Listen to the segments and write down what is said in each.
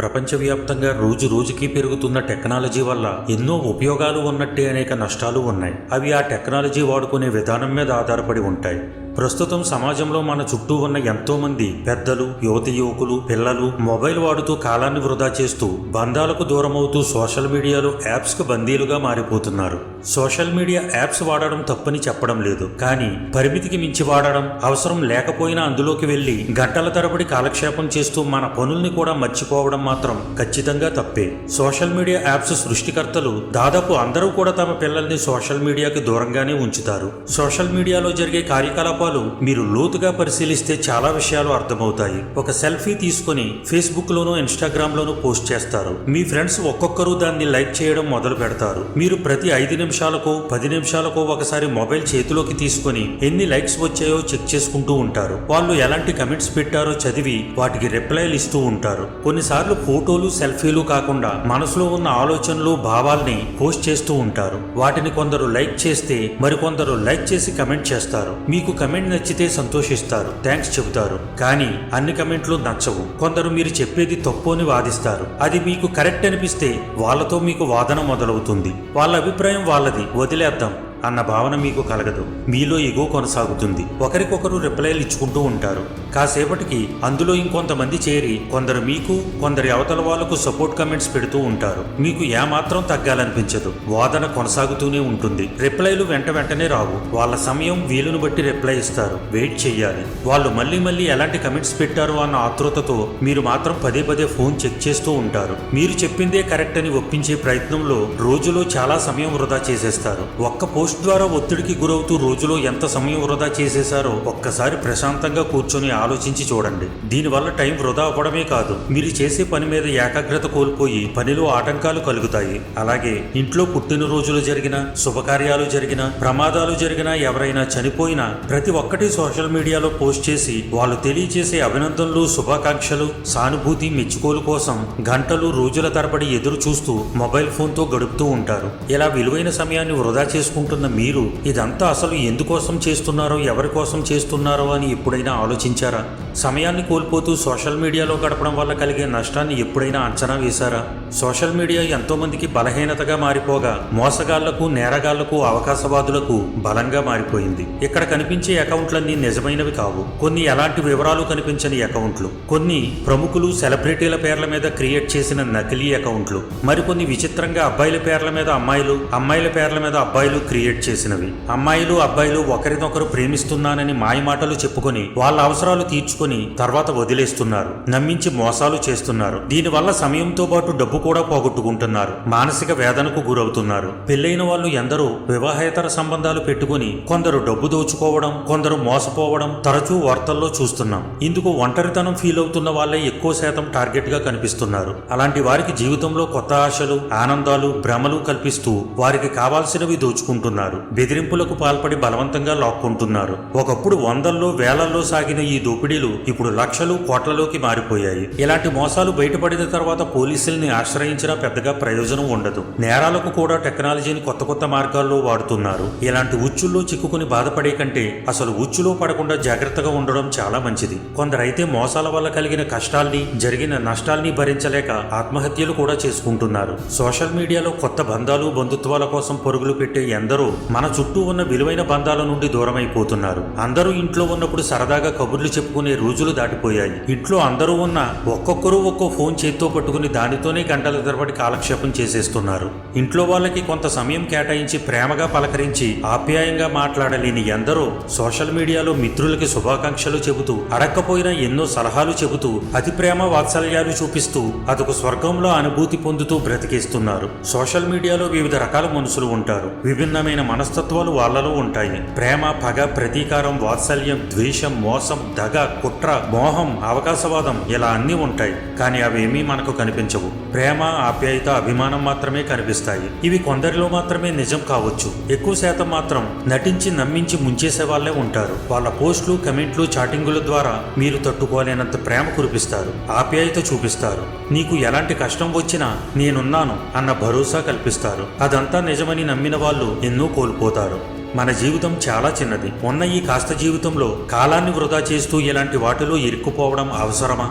ప్రపంచవ్యాప్తంగా రోజు రోజుకి పెరుగుతున్న టెక్నాలజీ వల్ల ఎన్నో ఉపయోగాలు ఉన్నట్టే అనేక నష్టాలు ఉన్నాయి. అవి ఆ టెక్నాలజీ వాడుకునే విధానం మీద ఆధారపడి ఉంటాయి. ప్రస్తుతం సమాజంలో మన చుట్టూ ఉన్న ఎంతో మంది పెద్దలు, యువతి యువకులు, పిల్లలు మొబైల్ వాడుతూ కాలాన్ని వృధా చేస్తూ బంధాలకు దూరమవుతూ సోషల్ మీడియాలో యాప్స్కు బందీలుగా మారిపోతున్నారు. సోషల్ మీడియా యాప్స్ వాడడం తప్పని చెప్పడం లేదు, కానీ పరిమితికి మించి వాడడం, అవసరం లేకపోయినా అందులోకి వెళ్లి గంటల తరబడి కాలక్షేపం చేస్తూ మన పనుల్ని కూడా మర్చిపోవడం మాత్రం ఖచ్చితంగా తప్పే. సోషల్ మీడియా యాప్స్ సృష్టికర్తలు దాదాపు అందరూ కూడా తమ పిల్లల్ని సోషల్ మీడియాకి దూరంగానే ఉంచుతారు. సోషల్ మీడియాలో జరిగే కార్యకలాపాలు మీరు లోతుగా పరిశీలిస్తే చాలా విషయాలు అర్థమవుతాయి. ఒక సెల్ఫీ తీసుకుని ఫేస్బుక్ లోనూ ఇన్స్టాగ్రామ్ లోనూ పోస్ట్ చేస్తారు. మీ ఫ్రెండ్స్ ఒక్కొక్కరు దాన్ని లైక్ చేయడం మొదలు పెడతారు. మీరు ప్రతి 5 నిమిషాలకో 10 నిమిషాలకో ఒకసారి మొబైల్ చేతిలోకి తీసుకుని ఎన్ని లైక్స్ వచ్చాయో చెక్ చేసుకుంటూ ఉంటారు. వాళ్ళు ఎలాంటి కమెంట్స్ పెట్టారో చదివి వాటికి రిప్లైలు ఇస్తూ ఉంటారు. కొన్నిసార్లు ఫోటోలు, సెల్ఫీలు కాకుండా మనసులో ఉన్న ఆలోచనలు, భావాల్ని పోస్ట్ చేస్తూ ఉంటారు. వాటిని కొందరు లైక్ చేస్తే మరికొందరు లైక్ చేసి కమెంట్ చేస్తారు. మీకు కమెంట్ నచ్చితే సంతోషిస్తారు, థ్యాంక్స్ చెబుతారు. కానీ అన్ని కమెంట్లు నచ్చవు. కొందరు మీరు చెప్పేది తప్పు అని వాదిస్తారు. అది మీకు కరెక్ట్ అనిపిస్తే వాళ్ళతో మీకు వాదన మొదలవుతుంది. వాళ్ళ అభిప్రాయం వాళ్ళది, వదిలేద్దాం అన్న భావన మీకు కలగదు. మీలో ఎగో కొనసాగుతుంది. ఒకరికొకరు రిప్లైలు ఇచ్చుకుంటూ ఉంటారు. కాసేపటికి అందులో ఇంకొంతమంది చేరి కొందరు మీకు, కొందరి అవతల వాళ్లకు సపోర్ట్ కమెంట్స్ పెడుతూ ఉంటారు. మీకు ఏమాత్రం తగ్గాలనిపించదు. వాదన కొనసాగుతూనే ఉంటుంది. రిప్లైలు వెంటనే రావు. వాళ్ళ సమయం వీలును బట్టి రిప్లై ఇస్తారు. వెయిట్ చెయ్యాలి. వాళ్ళు మళ్ళీ ఎలాంటి కమెంట్స్ పెట్టారు అన్న ఆతృతతో మీరు మాత్రం పదే ఫోన్ చెక్ చేస్తూ ఉంటారు. మీరు చెప్పిందే కరెక్ట్ అని ఒప్పించే ప్రయత్నంలో రోజులో చాలా సమయం వృధా చేసేస్తారు. ఒక్క పోస్ట్ ద్వారా ఒత్తిడికి గురవుతూ రోజులో ఎంత సమయం వృధా చేసేశారో ఒక్కసారి ప్రశాంతంగా కూర్చొని ఆలోచించి చూడండి. దీనివల్ల టైం వృధా అవ్వడమే కాదు, మీరు చేసే పని మీద ఏకాగ్రత కోల్పోయి పనిలో ఆటంకాలు కలుగుతాయి. అలాగే ఇంట్లో పుట్టినరోజులు జరిగినా, శుభకార్యాలు జరిగినా, ప్రమాదాలు జరిగినా, ఎవరైనా చనిపోయినా ప్రతి ఒక్కటి సోషల్ మీడియాలో పోస్ట్ చేసి వాళ్ళు తెలియజేసే అభినందనలు, శుభాకాంక్షలు, సానుభూతి, మెచ్చుకోలు కోసం గంటలు, రోజుల తరబడి ఎదురు చూస్తూ మొబైల్ ఫోన్తో గడుపుతూ ఉంటారు. ఇలా విలువైన సమయాన్ని వృధా చేసుకుంటున్న మీరు ఇదంతా అసలు ఎందుకోసం చేస్తున్నారో, ఎవరి కోసం చేస్తున్నారో అని ఎప్పుడైనా ఆలోచించారా? సమయాన్ని కోల్పోతూ సోషల్ మీడియాలో గడపడం వల్ల కలిగే నష్టాన్ని ఎప్పుడైనా అంచనా వేశారా? సోషల్ మీడియా ఎంతో మందికి బలహీనతగా మారిపోగా మోసగాళ్లకు, నేరగాళ్లకు, అవకాశవాదులకు బలంగా మారిపోయింది. ఇక్కడ కనిపించే అకౌంట్లన్నీ నిజమైనవి కావు. కొన్ని ఎలాంటి వివరాలు కనిపించని అకౌంట్లు, కొన్ని ప్రముఖులు, సెలబ్రిటీల పేర్ల మీద క్రియేట్ చేసిన నకిలీ అకౌంట్లు, మరికొన్ని విచిత్రంగా అబ్బాయిల పేర్ల మీద అమ్మాయిలు, అమ్మాయిల పేర్ల మీద అబ్బాయిలు క్రియేట్ చేసినవి. అమ్మాయిలు, అబ్బాయిలు ఒకరినొకరు ప్రేమిస్తున్నానని మాయమాటలు చెప్పుకొని వాళ్ళ అవసరాలు తీర్చుకొని తర్వాత వదిలేస్తున్నారు. నమ్మించి మోసాలు చేస్తున్నారు. దీనివల్ల సమయంతో పాటు డబ్బు కూడా పోగొట్టుకుంటున్నారు. మానసిక వేదనకు గురవుతున్నారు. పెళ్లైన వాళ్ళు ఎందరో వివాహేతర సంబంధాలు పెట్టుకుని కొందరు డబ్బు దోచుకోవడం, కొందరు మోసపోవడం తరచూ వార్తల్లో చూస్తున్నాం. ఇందుకు ఒంటరితనం ఫీల్ అవుతున్న వాళ్ళే ఎక్కువ శాతం టార్గెట్ గా కనిపిస్తున్నారు. అలాంటి వారికి జీవితంలో కొత్త ఆశలు, ఆనందాలు, భ్రమలు కల్పిస్తూ వారికి కావాల్సినవి దోచుకుంటున్నారు. బెదిరింపులకు పాల్పడి బలవంతంగా లాక్కుంటున్నారు. ఒకప్పుడు వందల్లో, వేలల్లో సాగిన ఈ దోపిడీలు ఇప్పుడు లక్షలు, కోట్లలోకి మారిపోయాయి. ఇలాంటి మోసాలు బయటపడిన తర్వాత పోలీసుల్ని ఆశ్రయించినా పెద్దగా ప్రయోజనం ఉండదు. నేరాలకు కూడా టెక్నాలజీని కొత్త మార్గాల్లో వాడుతున్నారు. ఇలాంటి ఉచ్చుల్లో చిక్కుకుని బాధపడే కంటే అసలు ఉచ్చులో పడకుండా జాగ్రత్తగా ఉండడం చాలా మంచిది. కొందరైతే మోసాల వల్ల కలిగిన కష్టాల్ని, జరిగిన నష్టాల్ని భరించలేక ఆత్మహత్యలు కూడా చేసుకుంటున్నారు. సోషల్ మీడియాలో కొత్త బంధాలు, బంధుత్వాల కోసం పరుగులు పెట్టే ఎందరో మన చుట్టూ ఉన్న విలువైన బంధాల నుండి దూరమైపోతున్నారు. అందరూ ఇంట్లో ఉన్నప్పుడు సరదాగా కబుర్లు చెప్పుకునే రోజులు దాటిపోయాయి. ఇంట్లో అందరూ ఉన్న ఒక్కొక్కరు ఒక్కో ఫోన్ చేత్తో పట్టుకుని దానితోనే గంటల తరబడి కాలక్షేపం చేసేస్తున్నారు. ఇంట్లో వాళ్ళకి కొంత సమయం కేటాయించి ప్రేమగా పలకరించి ఆప్యాయంగా మాట్లాడలేని ఎందరో సోషల్ మీడియాలో మిత్రులకి శుభాకాంక్షలు చెబుతూ, అడక్కపోయినా ఎన్నో సలహాలు చెబుతూ, అతి ప్రేమ వాత్సల్యాలు చూపిస్తూ అదొక స్వర్గంలో అనుభూతి పొందుతూ బ్రతికేస్తున్నారు. సోషల్ మీడియాలో వివిధ రకాల మనుషులు ఉంటారు. విభిన్నమైన మనస్తత్వాలు వాళ్ళలో ఉంటాయి. ప్రేమ, పగ, ప్రతీకారం, వాత్సల్యం, ద్వేషం, మోసం, దగ, కుట్ర, మోహం, అవకాశవాదం ఇలా అన్నీ ఉంటాయి. కానీ అవేమీ మనకు కనిపించవు. ప్రేమ, ఆప్యాయత, అభిమానం మాత్రమే కనిపిస్తాయి. ఇవి కొందరిలో మాత్రమే నిజం కావచ్చు. ఎక్కువ శాతం మాత్రం నటించి, నమ్మించి ముంచేసే వాళ్లే ఉంటారు. వాళ్ళ పోస్టులు, కమెంట్లు, చాటింగుల ద్వారా మీరు తట్టుకోలేనంత ప్రేమ కురిపిస్తారు, ఆప్యాయత చూపిస్తారు. నీకు ఎలాంటి కష్టం వచ్చినా నేనున్నాను అన్న భరోసా కల్పిస్తారు. అదంతా నిజమని నమ్మిన వాళ్ళు ఎన్నో కోల్పోతారు. మన జీవితం చాలా చిన్నది. ఉన్న ఈ కాస్త జీవితంలో కాలాన్ని వృధా చేస్తూ ఇలాంటి వాటిలో ఇరుక్కుపోవడం అవసరమా?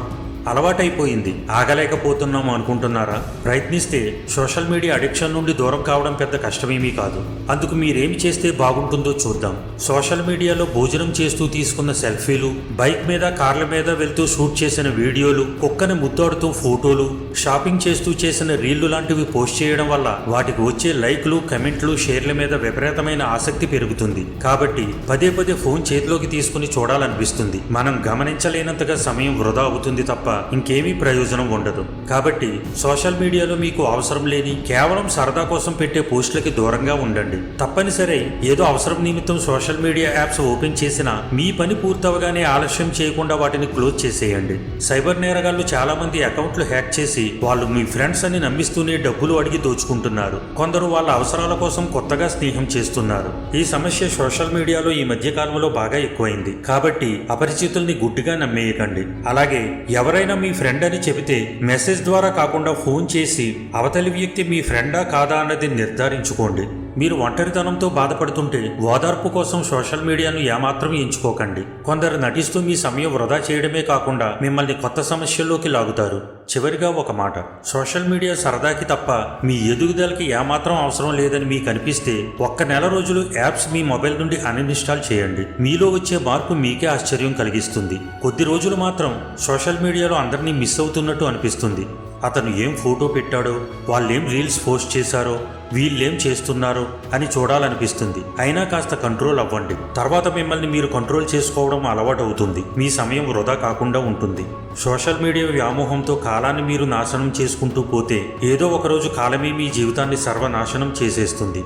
అలవాటైపోయింది, ఆగలేకపోతున్నాము అనుకుంటున్నారా? ప్రయత్నిస్తే సోషల్ మీడియా అడిక్షన్ నుండి దూరం కావడం పెద్ద కష్టమేమీ కాదు. అందుకు మీరేమి చేస్తే బాగుంటుందో చూద్దాం. సోషల్ మీడియాలో భోజనం చేస్తూ తీసుకున్న సెల్ఫీలు, బైక్ మీద కార్ల మీద వెళ్తూ షూట్ చేసిన వీడియోలు, కుక్కని ముద్దాడుతూ ఫోటోలు, షాపింగ్ చేస్తూ చేసిన రీళ్లు లాంటివి పోస్ట్ చేయడం వల్ల వాటికి వచ్చే లైక్లు, కమెంట్లు, షేర్ల మీద విపరీతమైన ఆసక్తి పెరుగుతుంది. కాబట్టి పదే పదే ఫోన్ చేతిలోకి తీసుకుని చూడాలనిపిస్తుంది. మనం గమనించలేనంతగా సమయం వృధా అవుతుంది తప్ప ఇంకేమీ ప్రయోజనం ఉండదు. కాబట్టి సోషల్ మీడియాలో మీకు అవసరం లేని కేవలం సరదా కోసం పెట్టే పోస్టులకి దూరంగా ఉండండి. తప్పనిసరి ఏదో అవసరం నిమిత్తం సోషల్ మీడియా యాప్స్ ఓపెన్ చేసినా మీ పని పూర్తవగానే ఆలస్యం చేయకుండా వాటిని క్లోజ్ చేసేయండి. సైబర్ నేరగాళ్లు చాలా మంది అకౌంట్లు హ్యాక్ చేసి వాళ్ళు మీ ఫ్రెండ్స్ అని నమ్మిస్తూనే డబ్బులు అడిగి దోచుకుంటున్నారు. కొందరు వాళ్ళ అవసరాల కోసం కొత్తగా స్నేహం చేస్తున్నారు. ఈ సమస్య సోషల్ మీడియాలో ఈ మధ్య కాలంలో బాగా ఎక్కువైంది. కాబట్టి అపరిచితుల్ని గుడ్డిగా నమ్మేయకండి. అలాగే ఎవరైనా మీ ఫ్రెండ్ అని చెబితే మెసేజ్ ద్వారా కాకుండా ఫోన్ చేసి అవతలి వ్యక్తి మీ ఫ్రెండా కాదా అన్నది నిర్ధారించుకోండి. మీరు ఒంటరితనంతో బాధపడుతుంటే ఓదార్పు కోసం సోషల్ మీడియాను ఏమాత్రం ఎంచుకోకండి. కొందరు నటిస్తూ మీ సమయం వృధా చేయడమే కాకుండా మిమ్మల్ని కొత్త సమస్యల్లోకి లాగుతారు. చివరిగా ఒక మాట, సోషల్ మీడియా సరదాకి తప్ప మీ ఎదుగుదలకి ఏమాత్రం అవసరం లేదని మీకు అనిపిస్తే ఒక్క నెల రోజులు యాప్స్ మీ మొబైల్ నుండి అన్ఇన్స్టాల్ చేయండి. మీలో వచ్చే మార్పు మీకే ఆశ్చర్యం కలిగిస్తుంది. కొద్ది రోజులు మాత్రం సోషల్ మీడియాలో అందరినీ మిస్ అవుతున్నట్టు అనిపిస్తుంది. అతను ఏం ఫోటో పెట్టాడో, వాళ్ళేం రీల్స్ పోస్ట్ చేశారో, వీళ్ళేం చేస్తున్నారో అని చూడాలనిపిస్తుంది. అయినా కాస్త కంట్రోల్ అవ్వండి. తర్వాత మిమ్మల్ని మీరు కంట్రోల్ చేసుకోవడం అలవాటు అవుతుంది. మీ సమయం వృధా కాకుండా ఉంటుంది. సోషల్ మీడియా వ్యామోహంతో కాలాన్ని మీరు నాశనం చేసుకుంటూ పోతే ఏదో ఒకరోజు కాలమే మీ జీవితాన్ని సర్వనాశనం చేసేస్తుంది.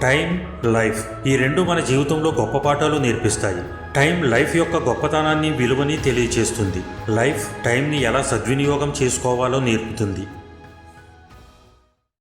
టైం, లైఫ్ ఈ రెండు మన జీవితంలో గొప్ప పాఠాలు నేర్పిస్తాయి. టైం లైఫ్ యొక్క గొప్పతనాన్ని, విలువని తెలియచేస్తుంది. లైఫ్ టైంని ఎలా సద్వినియోగం చేసుకోవాలో నేర్పుతుంది.